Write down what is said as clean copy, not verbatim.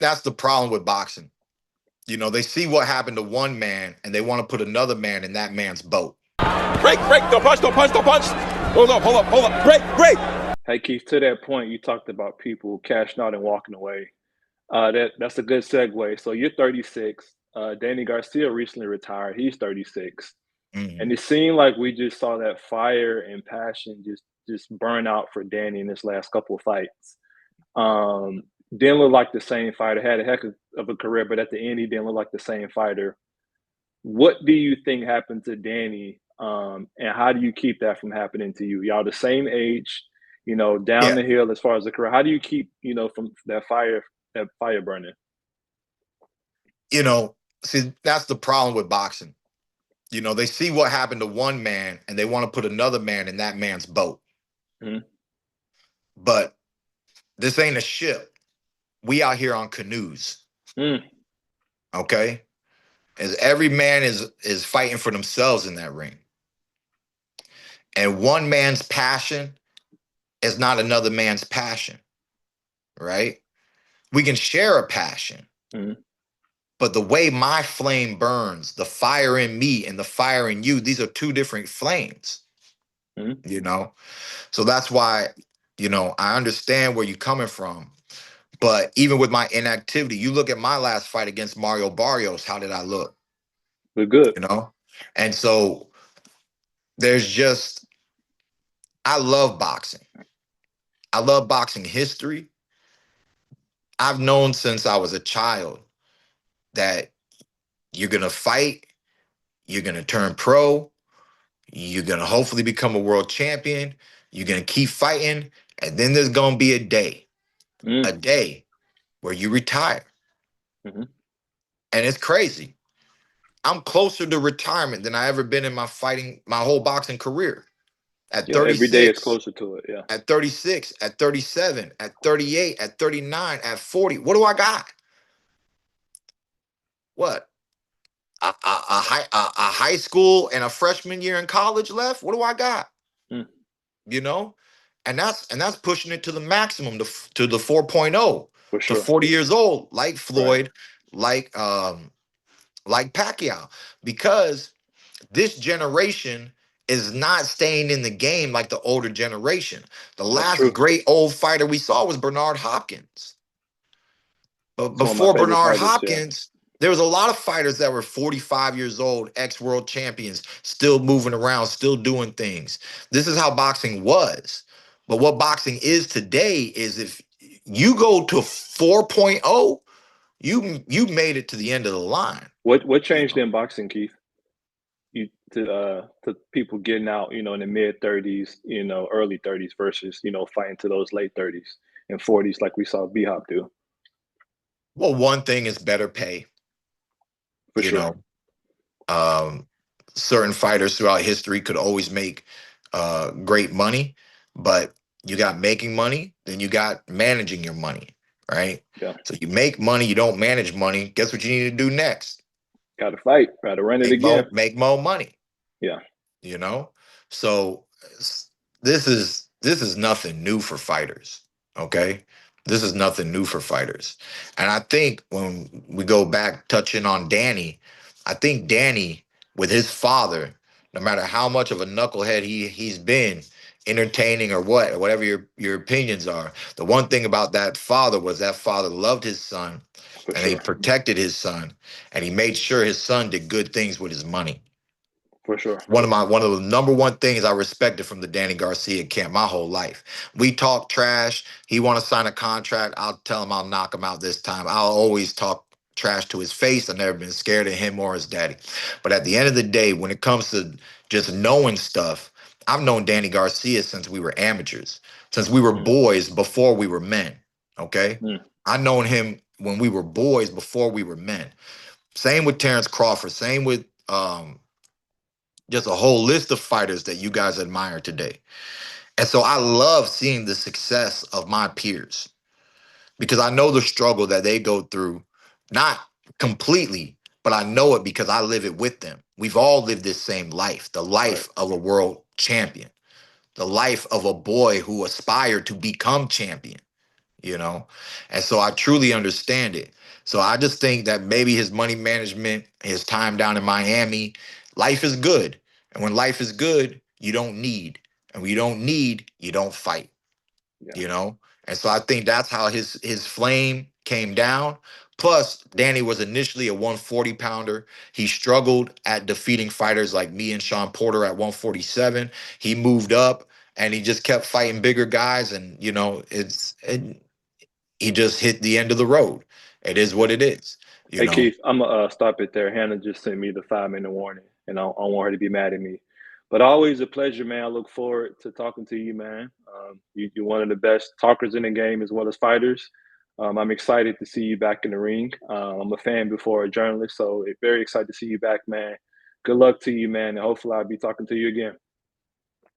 that's the problem with boxing. They see what happened to one man and they want to put another man in that man's boat. Break, don't punch, don't punch, don't punch. Hold up. Break. Hey Keith, to that point, you talked about people cashing out and walking away. That's a good segue. So you're 36. Danny Garcia recently retired. He's 36, Mhm. and it seemed like we just saw that fire and passion just burn out for Danny in this last couple of fights. Didn't look like the same fighter. Had a heck of a career, but at the end, he didn't look like the same fighter. What do you think happened to Danny, and how do you keep that from happening to you? Y'all the same age, down Yeah, the hill as far as the career. How do you keep, from that fire burning? you know, see, that's the problem with boxing. They see what happened to one man and they want to put another man in that man's boat. Mhm. But this ain't a ship. We out here on canoes, Mm, okay? As every man is fighting for themselves in that ring. And one man's passion is not another man's passion, right? We can share a passion, mhm. but the way my flame burns, the fire in me and the fire in you, these are two different flames, Mhm. you know? So that's why, I understand where you're coming from. But even with my inactivity, you look at my last fight against Mario Barrios, how did I look? We're good. You know? And so there's just, I love boxing. I love boxing history. I've known since I was a child that you're going to fight, you're going to turn pro, you're going to hopefully become a world champion, you're going to keep fighting, and then there's going to be a Mm, day where you retire. mhm. And it's crazy. I'm closer to retirement than I ever been in my whole boxing career. At Yeah, every day is 36, closer to it. Yeah, at 36, at 37, at 38, at 39, at 40. What do I got? What? A high school and a freshman year in college left? What do I got? mm, You know? And that's pushing it to the maximum to the 4.0 for to sure. 40 years old, like Right. Floyd, like Pacquiao, because this generation is not staying in the game like the older generation. The That's last true. great old fighter we saw was Bernard Hopkins. But It's one of my before favorite Bernard fighters. Yeah, Hopkins, there was a lot of fighters that were 45 years old, ex-world champions, still moving around, still doing things. This is how boxing was. But what boxing is today is if you go to 4.0, you made it to the end of the line. what You changed know? in boxing, Keith? You to people getting out, in the mid 30s, early 30s versus fighting to those late 30s and 40s like we saw B Hop do. Well, one thing is better pay. For You sure. know, um, certain fighters throughout history could always make great money, but you got making money, then you got managing your money, right? Yeah, So you make money, you don't manage money. Guess what you need to do next? got to fight, got to run it Make again. more money. Yeah. You know, so this is nothing new for fighters. Okay, this is nothing new for fighters, and I think when we go back touching on Danny, I think Danny with his father, no matter how much of a knucklehead he's been, entertaining or whatever your opinions are, the one thing about that father was that father loved his son, For and he sure. protected his son, and he made sure his son did good things with his money. For sure. One of the number one things I respected from the Danny Garcia camp my whole life. We talk trash. He want to sign a contract. I'll tell him I'll knock him out this time. I'll always talk trash to his face. I've never been scared of him or his daddy. But at the end of the day, when it comes to just knowing stuff, I've known Danny Garcia since we were amateurs, since we were Mm, boys before we were men. Okay, mm. I known him when we were boys before we were men. Same with Terrence Crawford. Same with just a whole list of fighters that you guys admire today. And so I love seeing the success of my peers because I know the struggle that they go through, not completely, but I know it because I live it with them. We've all lived this same life, the Right. life of a world champion, the life of a boy who aspired to become champion, you know? And so I truly understand it. So I just think that maybe his money management, his time down in Miami, life is good. And when life is good, you don't need. And when you don't need, you don't fight, Yeah. you know? And so I think that's how his flame came down. Plus, Danny was initially a 140 pounder. He struggled at defeating fighters like me and Sean Porter at 147. He moved up and he just kept fighting bigger guys. And, you know, he just hit the end of the road. It is Yeah. what it is, you Hey know? Keith, I'm gonna stop it there. Hannah just sent me the 5 minute warning, and I don't want her to be mad at me. But always a pleasure, man. I look forward to talking to you, man. You're one of the best talkers in the game as well as fighters. I'm excited to see you back in the ring. I'm a fan before a journalist, so very excited to see you back, man. Good luck to you, man, and hopefully I'll be talking to you again.